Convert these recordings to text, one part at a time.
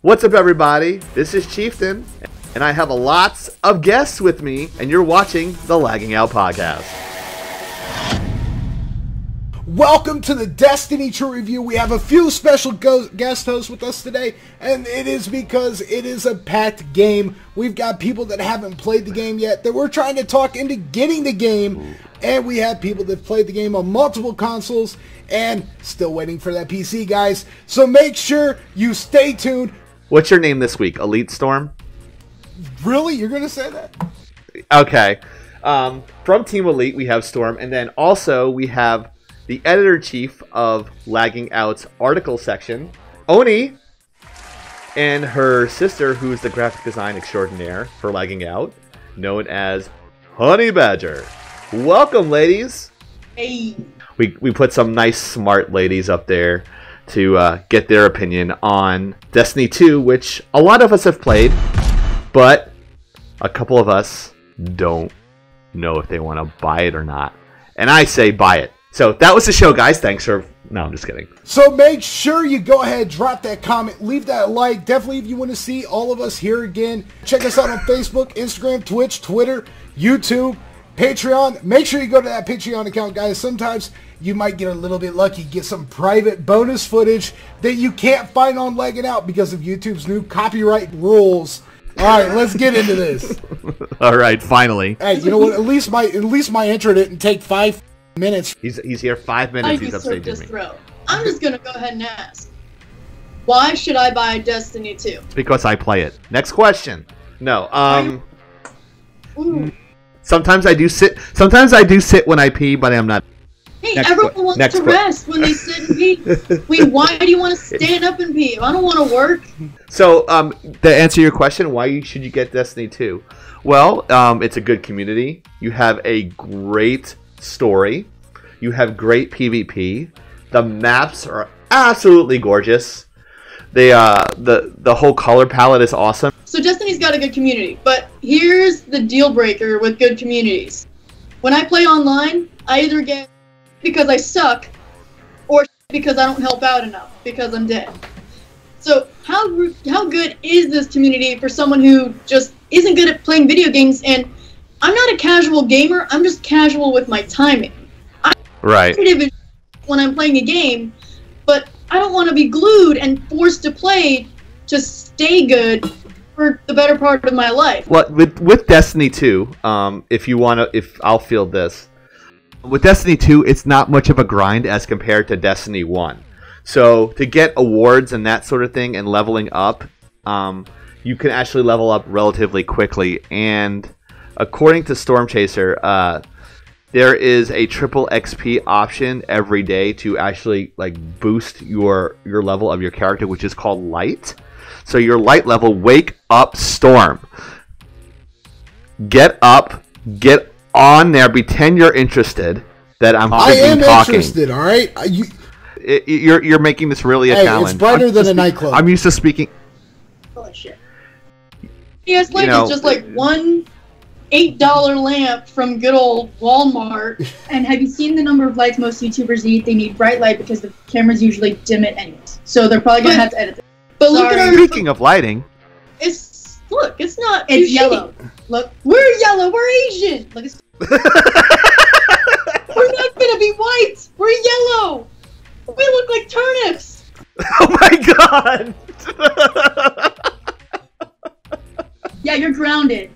What's up, everybody? This is Chieftain, and I have lots of guests with me, and you're watching the Lagging Out podcast. Welcome to the Destiny 2 review. We have a few special guest hosts with us today, and it is because it is a packed game. We've got people that haven't played the game yet that we're trying to talk into getting the game, and we have people that played the game on multiple consoles and still waiting for that PC, guys. So make sure you stay tuned. What's your name this week? Elite Storm? Really? You're going to say that? Okay. From Team Elite, we have Storm, and then also we have the editor-chief of Lagging Out's article section, Oni, and her sister, who's the graphic design extraordinaire for Lagging Out, known as HoneyBadger. Welcome, ladies. Hey. We put some nice, smart ladies up there to get their opinion on Destiny 2, which a lot of us have played, but a couple of us don't know if they want to buy it or not. And I say buy it. So that was the show, guys. Thanks for... No, I'm just kidding. So make sure you go ahead, drop that comment, leave that like. Definitely if you want to see all of us here again. Check us out on Facebook, Instagram, Twitch, Twitter, YouTube, Patreon. Make sure you go to that Patreon account, guys. Sometimes you might get a little bit lucky, get some private bonus footage that you can't find on Laggin' Out because of YouTube's new copyright rules. All right, let's get into this. All right, finally. Hey, you know what? At least my intro didn't take 5 minutes. He's here 5 minutes. He's upstage to me. I'm just gonna go ahead and ask, why should I buy Destiny 2? Because I play it. Next question. No. Ooh. Sometimes I do sit. Sometimes I do sit when I pee, but I'm not. Hey, everyone wants to rest when they sit and pee. Wait, why do you want to stand up and pee? I don't want to work. So, to answer your question, why should you get Destiny 2? Well, it's a good community. You have a great story. You have great PvP. The maps are absolutely gorgeous. The whole color palette is awesome. So Destiny's got a good community, but here's the deal breaker with good communities. When I play online, I either get because I suck, or because I don't help out enough, because I'm dead. So how good is this community for someone who just isn't good at playing video games? And I'm not a casual gamer, I'm just casual with my timing. I'm competitive when I'm playing a game, but I don't want to be glued and forced to play to stay good for the better part of my life. Well, with Destiny 2, if I'll field this. With Destiny 2, it's not much of a grind as compared to Destiny 1. So to get awards and that sort of thing and leveling up, you can actually level up relatively quickly. And according to Storm Chaser, there is a triple XP option every day to actually boost your level of your character, which is called Light. So your Light level, wake up, Storm. Get up, get on there, pretend you're interested. That I am talking. Interested. All right, you're making this really a challenge. It's brighter than a nightclub. I'm used to speaking. Holy shit! Yes, it's just like one $8 lamp from good old Walmart. And have you seen the number of lights most YouTubers need? They need bright light because the cameras usually dim it anyways. So they're probably gonna have to edit it. But look at our. Speaking of lighting, it's not. It's yellow. Look, we're yellow. We're Asian. Look, it's. We're not gonna be white. We're yellow. We look like turnips. Oh my god! Yeah, you're grounded.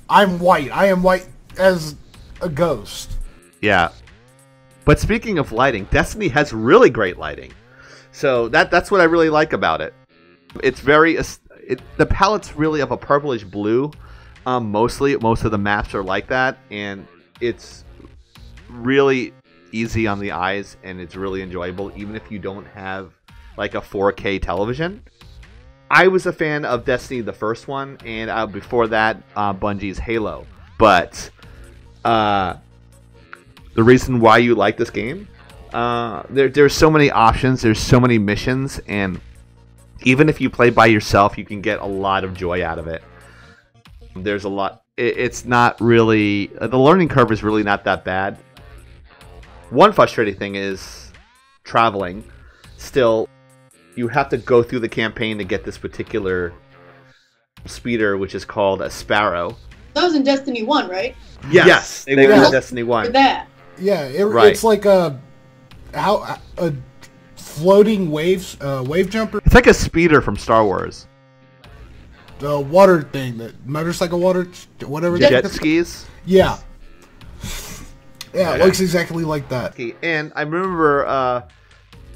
I'm white. I am white as a ghost. Yeah. But speaking of lighting, Destiny has really great lighting. So that's what I really like about it. It's the palette's really of a purplish blue. Most of the maps are like that, and it's really easy on the eyes, and it's really enjoyable, even if you don't have like a 4K television. I was a fan of Destiny, the first one, and before that, Bungie's Halo. But the reason why you like this game, there's so many options, there's so many missions, and even if you play by yourself, you can get a lot of joy out of it. There's a lot. It's not really... The learning curve is really not that bad. One frustrating thing is traveling. still, you have to go through the campaign to get this particular speeder, which is called a Sparrow. That was in Destiny 1, right? Yes, they were in Destiny 1. For that. Yeah, it's like a floating wave jumper. It's like a speeder from Star Wars. The water thing, the motorcycle water, whatever. Jet skis. Yeah. Yeah, it looks exactly like that. And I remember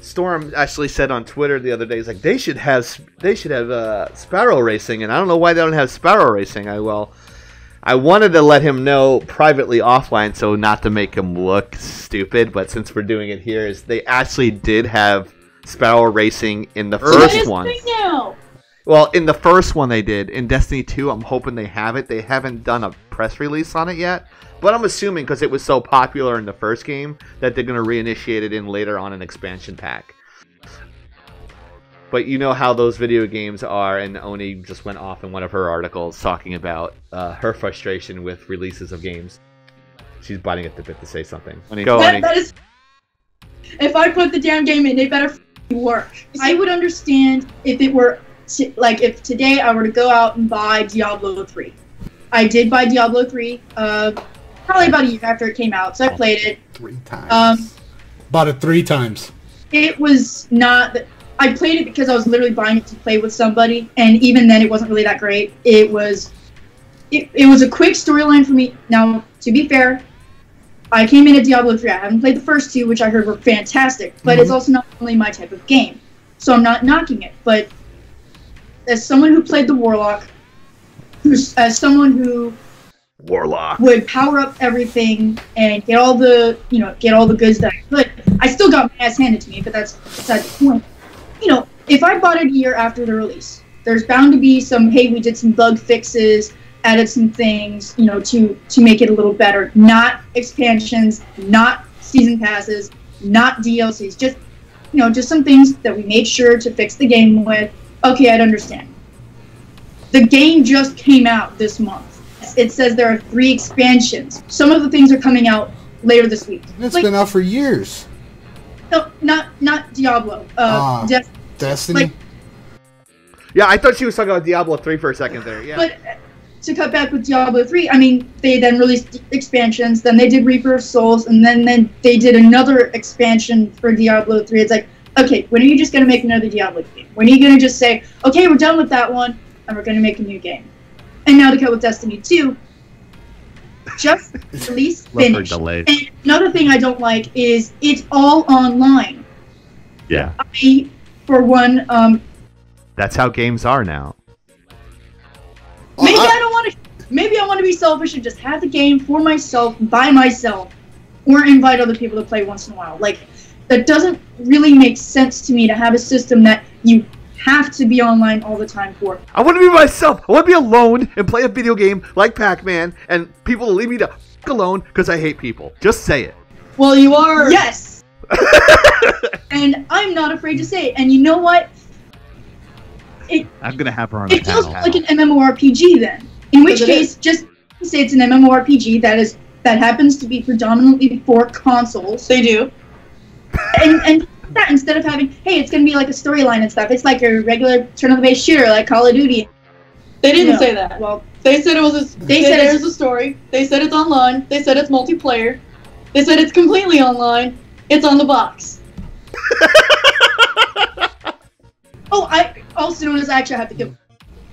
Storm actually said on Twitter the other day, he's like, they should have Sparrow racing, and I don't know why they don't have Sparrow racing. I wanted to let him know privately offline, so not to make him look stupid, but since we're doing it here, is they actually did have Sparrow racing in the first one. Now. Well, in the first one they did. In Destiny 2, I'm hoping they have it. They haven't done a press release on it yet, but I'm assuming because it was so popular in the first game that they're going to reinitiate it in later on an expansion pack. But you know how those video games are, and Oni just went off in one of her articles talking about her frustration with releases of games. She's biting at the bit to say something. Go, Oni. That is, if I put the damn game in, it better work. I would understand if it were, if today I were to go out and buy Diablo 3. I did buy Diablo 3, probably about a year after it came out, so I played it. 3 times. Bought it 3 times. It was not... I played it because I was literally buying it to play with somebody, and even then it wasn't really that great. It was a quick storyline for me. Now, to be fair, I came in at Diablo 3. I haven't played the first 2, which I heard were fantastic, but it's also not really my type of game. So I'm not knocking it, but as someone who played the Warlock, as someone who would power up everything and get all the goods that I could, I still got my ass handed to me, but that's beside the point. If I bought it a year after the release, there's bound to be some, hey, we did some bug fixes, added some things, to make it a little better. Not expansions, not season passes, not DLCs, just some things that we made sure to fix the game with. Okay, I'd understand. The game just came out this month. It says there are 3 expansions. Some of the things are coming out later this week. It's been out for years. No, not Diablo. Destiny? Yeah, I thought she was talking about Diablo 3 for a second there. Yeah. But to cut back with Diablo 3, I mean, they then released expansions, then they did Reaper of Souls, and then they did another expansion for Diablo 3. It's like, okay, when are you just going to make another Diablo game? When are you going to just say, okay, we're done with that one, and we're going to make a new game? And now to cut with Destiny 2, just release, finish. And another thing I don't like is it's all online. Yeah. For one, that's how games are now. Maybe I want to be selfish and just have the game for myself, by myself, or invite other people to play once in a while. Like, that doesn't really make sense to me to have a system that you have to be online all the time for. I want to be myself. I want to be alone and play a video game like Pac-Man, and people will leave me to alone because I hate people. Just say it. Well, you are. Yes. And I'm not afraid to say it. And you know what? I'm gonna have her on the It feels panel. like an MMORPG then. In which case, just say it's an MMORPG that happens to be predominantly for consoles. They do. And that instead of having, hey, it's gonna be like a storyline and stuff. It's like a regular turn-of-the-base shooter like Call of Duty. They didn't say that. Well, they said it was. There's a story. They said it's online. They said it's multiplayer. They said it's completely online. It's on the box. I also noticed I actually have to give.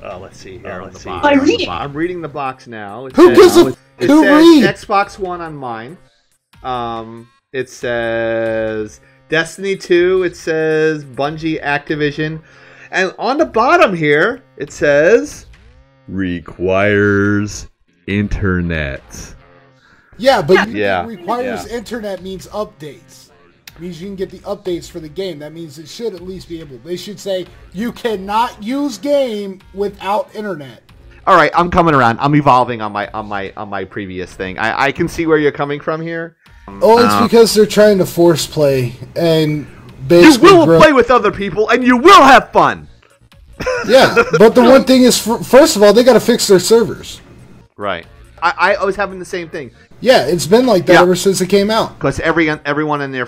Let's see here. Let's see. I read it. I'm reading the box now. It Who says read? Xbox One on mine. It says Destiny 2. It says Bungie Activision. And on the bottom here, it says requires internet. Yeah, but Yeah. requires internet means updates. Means you can get the updates for the game. That means it should at least be able. They should say you cannot use game without internet. All right, I'm coming around. I'm evolving on my previous thing. I can see where you're coming from here. It's because they're trying to force play and You basically will play with other people and you will have fun. Yeah, but the one thing is, first of all, they got to fix their servers. Right. I was having the same thing. Yeah, it's been like that ever since it came out. Because everyone in there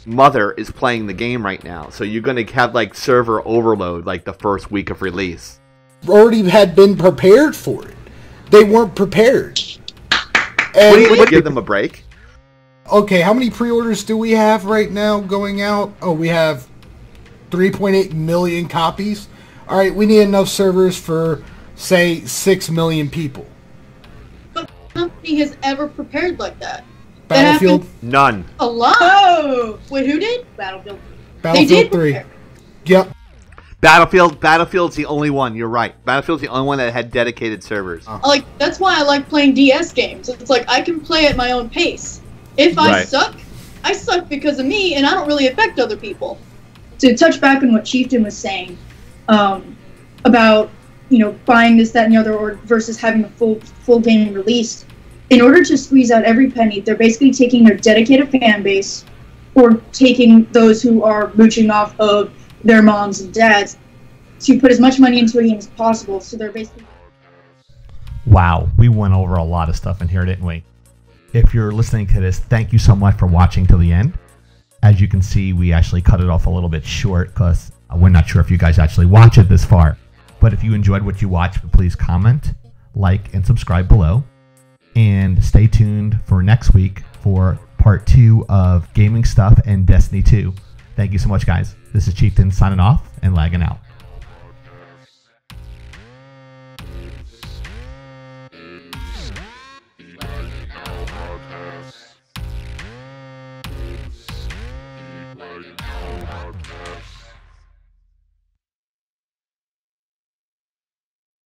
mother is playing the game right now. So you're going to have like server overload like the first week of release. Already had been prepared for it. They weren't prepared. And Would you give them a break? okay, how many pre-orders do we have right now going out? Oh, we have 3.8 million copies. All right, we need enough servers for, say, 6 million people. But no company has ever prepared like that. Battlefield? None. A lot. Oh! Wait, who did? Battlefield. Battlefield They did 3. prepare. Yep. Battlefield's the only one. You're right. Battlefield's the only one that had dedicated servers. That's why I like playing DS games. It's like I can play at my own pace. If I Right. suck, I suck because of me, and I don't really affect other people. To touch back on what Chieftain was saying about buying this, that, and the other, or versus having a full game released. In order to squeeze out every penny, they're basically taking their dedicated fan base, or taking those who are mooching off of their moms and dads, to put as much money into a game as possible. So they're basically. Wow, we went over a lot of stuff in here, didn't we? If you're listening to this, thank you so much for watching till the end. As you can see, we actually cut it off a little bit short because we're not sure if you guys actually watch it this far. But if you enjoyed what you watched, please comment, like, and subscribe below. And stay tuned for next week for part 2 of Gaming Stuff and Destiny 2. Thank you so much, guys. This is Chieftain signing off and lagging out.